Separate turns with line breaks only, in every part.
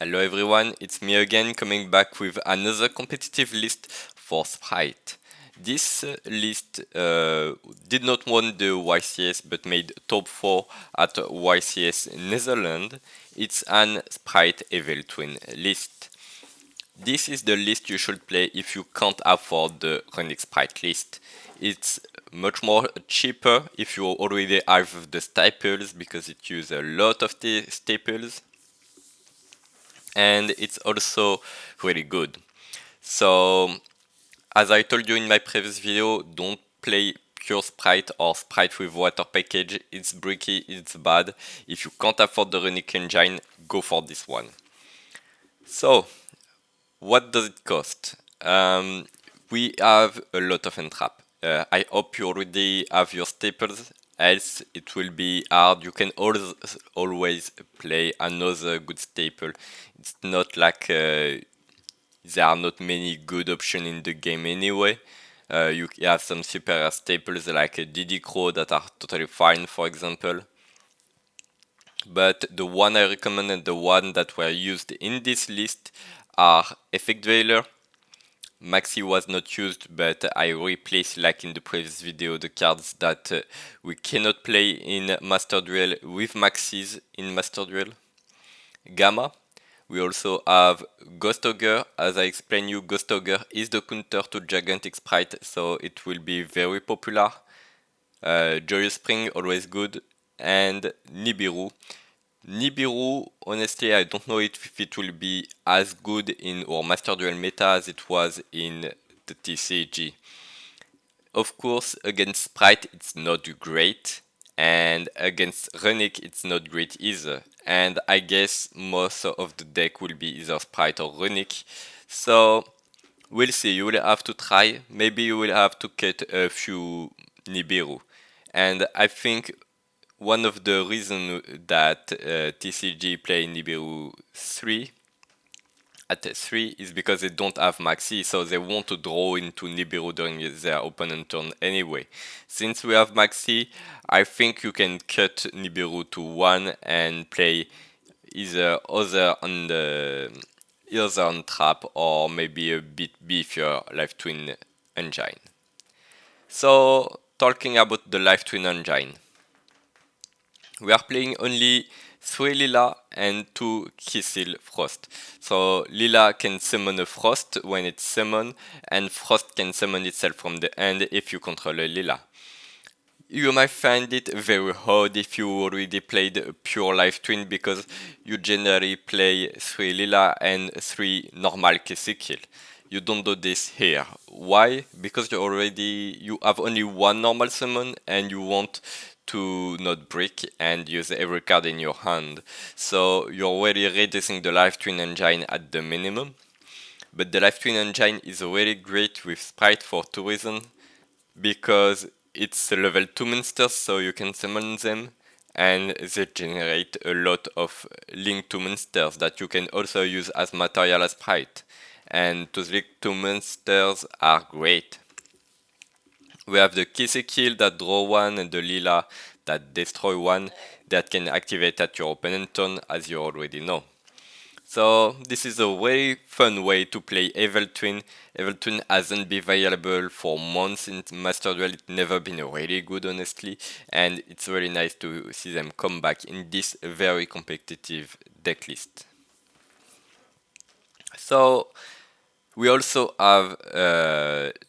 Hello everyone, it's me again coming back with another competitive list for Sprite. This list did not win the YCS but made top 4 at YCS Netherlands. It's an Spright Evil Twin list. This is the list you should play if you can't afford the Runic Sprite list. It's much more cheaper if you already have the staples because it uses a lot of the staples, and it's also really good. So, as I told you in my previous video, don't play pure Sprite or Sprite with water package. It's bricky, it's bad. If you can't afford the Runic engine, go for this one. So, what does it cost? We have a lot of entrap. I hope you already have your staples, else it will be hard. You can always play another good staple. It's not like there are not many good options in the game anyway. You have some super staples like Diddy Crow that are totally fine, for example. But the one I recommend and the one that were used in this list are Effect Veiler. Maxi was not used, but I replaced, like in the previous video, the cards that we cannot play in Master Duel with Maxis in Master Duel. Gamma. We also have Ghost Ogre. As I explained you, Ghost Ogre is the counter to Gigantic Sprite, so it will be very popular. Joyous Spring, always good. And Nibiru. Nibiru, honestly, I don't know if it will be as good in our Master Duel meta as it was in the TCG. Of course, against Sprite, it's not great, and against Runic, it's not great either. And I guess most of the deck will be either Sprite or Runic. So, we'll see. You will have to try. Maybe you will have to cut a few Nibiru. And I think one of the reasons that TCG play Nibiru 3 at 3 is because they don't have Maxi, so they want to draw into Nibiru during their opponent turn anyway. Since we have Maxi, I think you can cut Nibiru to 1 and play either other on trap or maybe a bit beefier Life Twin engine. So, talking about the Life Twin engine. We are playing only 3 Lila and 2 Kisil Frost. So Lila can summon a Frost when it's summoned, and Frost can summon itself from the end if you control a Lila. You might find it very hard if you already played a pure Life Twin because you generally play 3 Lila and 3 normal Kisikil. You don't do this here. Why? Because you have only one normal summon and you want to not break and use every card in your hand. So you're already reducing the Life Twin engine at the minimum. But the Life Twin engine is really great with Sprite for two reasons. Because it's a level 2 monsters, so you can summon them, and they generate a lot of link to monsters that you can also use as material as Sprite. And those link to monsters are great. We have the Kisekil that draw 1 and the Lila that destroy 1 that can activate at your opponent turn, as you already know. So this is a very fun way to play Evil Twin. Evil Twin hasn't been available for months in Master Duel. It's never been really good, honestly, and it's really nice to see them come back in this very competitive deck list. So we also have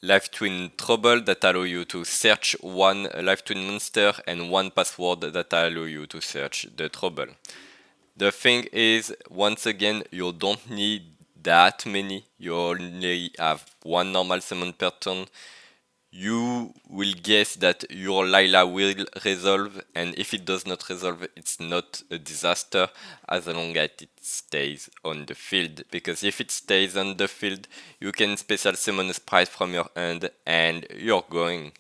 Life Twin Trouble that allow you to search one Life Twin monster and one password that allow you to search the Trouble. The thing is, once again, you don't need that many. You only have one normal summon per turn. You will guess that your Lila will resolve, and if it does not resolve, it's not a disaster as long as it stays on the field. Because if it stays on the field, you can special summon a Sprite from your hand and you're going.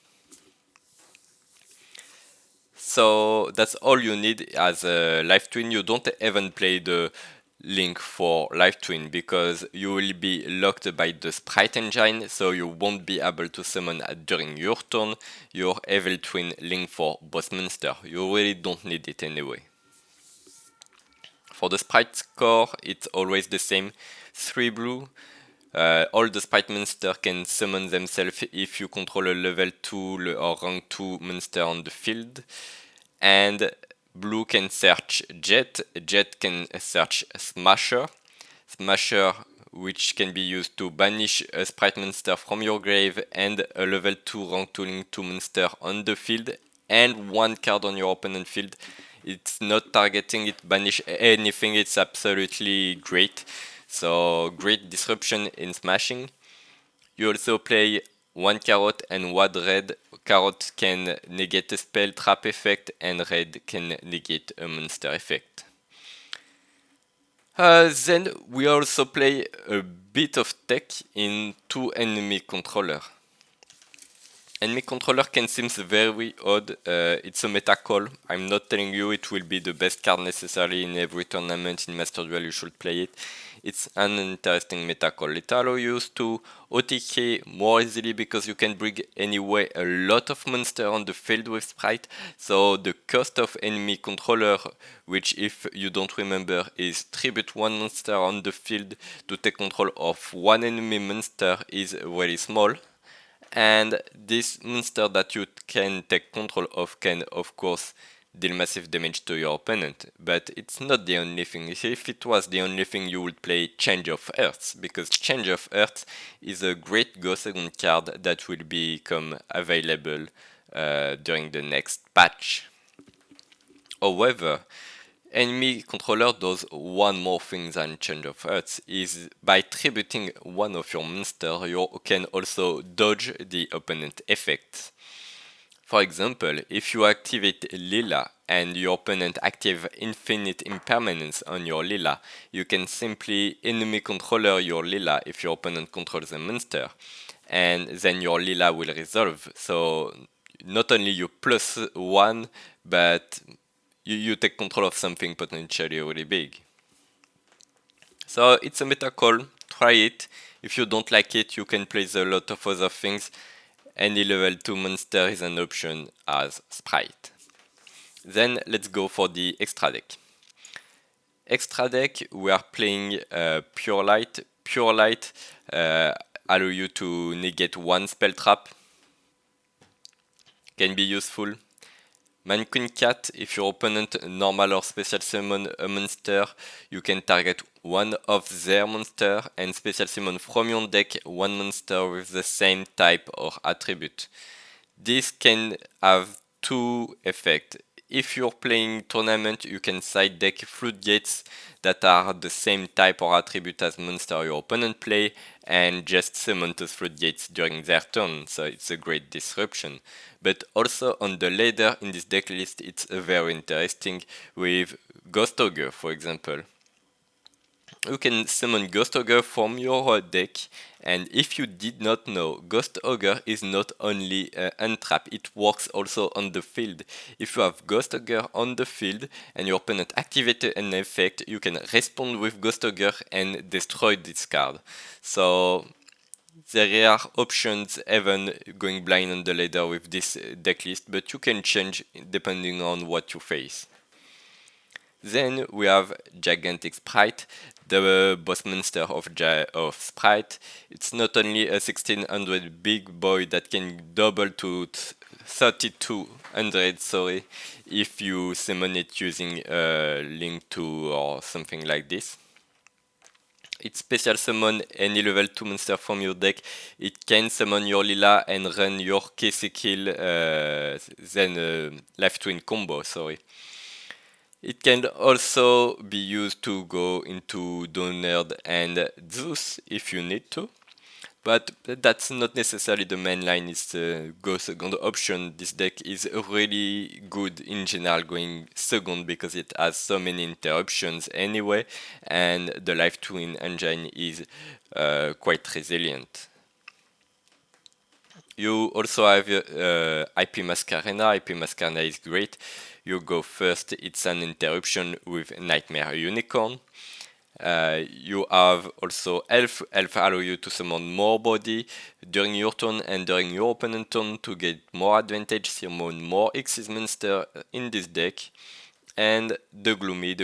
So that's all you need as a Life Twin. You don't even play the link for Life Twin because you will be locked by the Sprite engine, so you won't be able to summon during your turn your Evil Twin link for boss monster. You really don't need it anyway. For the Sprite score, it's always the same. 3 blue. All the Sprite monsters can summon themselves if you control a level 2 or rank 2 monster on the field. And blue can search Jet. Jet can search Smasher. Smasher, which can be used to banish a Sprite monster from your grave and a level 2 rank 2 link 2 monster on the field and one card on your opponent field. It's not targeting, it banish anything, it's absolutely great. So great disruption in smashing. You also play one carrot and one red. Carrot can negate a spell trap effect and red can negate a monster effect. Then we also play a bit of tech in two enemy controller. Enemy controller can seem very odd. It's a meta call. I'm not telling you it will be the best card necessarily in every tournament in Master Duel you should play it. It's an interesting meta call. It allows you to OTK more easily because you can bring anyway a lot of monsters on the field with Sprite. So the cost of enemy controller, which if you don't remember is tribute one monster on the field to take control of one enemy monster, is very small. And this monster that you can take control of can of course deal massive damage to your opponent, but it's not the only thing. If it was the only thing, you would play Change of Earths, because Change of Earths is a great Go Second card that will become available during the next patch. However, enemy controller does one more thing than Change of Earths, is by tributing one of your monsters, you can also dodge the opponent effects. For example, if you activate Lila and your opponent activates Infinite Impermanence on your Lila, you can simply enemy controller your Lila if your opponent controls a monster, and then your Lila will resolve. So not only you plus one, but you take control of something potentially really big. So it's a meta call, try it. If you don't like it, you can play a lot of other things. Any level 2 monster is an option as Sprite. Then let's go for the extra deck. Extra deck, we are playing Pure Light. Pure Light allow you to negate one spell trap. Can be useful. Man Queen Cat, if your opponent normal or special summon a monster, you can target one of their monster and special summon from your deck one monster with the same type or attribute. This can have two effects. If you're playing tournament, you can side deck floodgates that are the same type or attribute as monster your opponent play and just summon those floodgates during their turn, so it's a great disruption. But also on the ladder in this deck list, it's very interesting with Ghost Ogre, for example. You can summon Ghost Ogre from your deck, and if you did not know, Ghost Ogre is not only untrap, it works also on the field. If you have Ghost Ogre on the field and your opponent activates an effect, you can respond with Ghost Ogre and destroy this card. So there are options even going blind on the ladder with this deck list, but you can change depending on what you face. Then we have Gigantic Sprite, the boss monster of Sprite. It's not only a 1600 big boy that can double to 3200, if you summon it using a Link 2 or something like this. It special summon any level 2 monster from your deck. It can summon your Lila and run your KC kill, then Life Twin combo, It can also be used to go into Donerd and Zeus if you need to, but that's not necessarily the main line, it's a go second option. This deck is really good in general going second because it has so many interruptions anyway, and the Life Twin engine is quite resilient. You also have IP Masquerena. IP Masquerena is great. You go first, it's an interruption with Nightmare Unicorn. You have also Elf. Elf allow you to summon more body during your turn and during your opponent's turn to get more advantage, summon more Xyz monster in this deck. And the Gloomy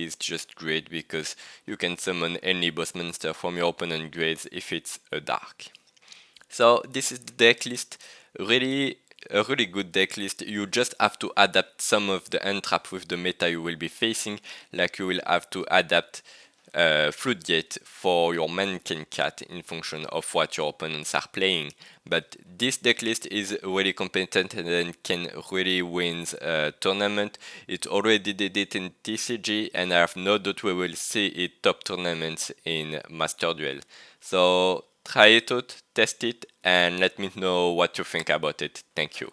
is just great because you can summon any boss monster from your opponent grades if it's a dark. So this is the deck list. Really a really good deck list. You just have to adapt some of the entrap with the meta you will be facing, like you will have to adapt Floodgate for your Mannequin Cat in function of what your opponents are playing. But this deck list is really competent and can really win a tournament. It already did it in TCG, and I have no doubt we will see it top tournaments in Master Duel. So try it out, test it, and let me know what you think about it. Thank you.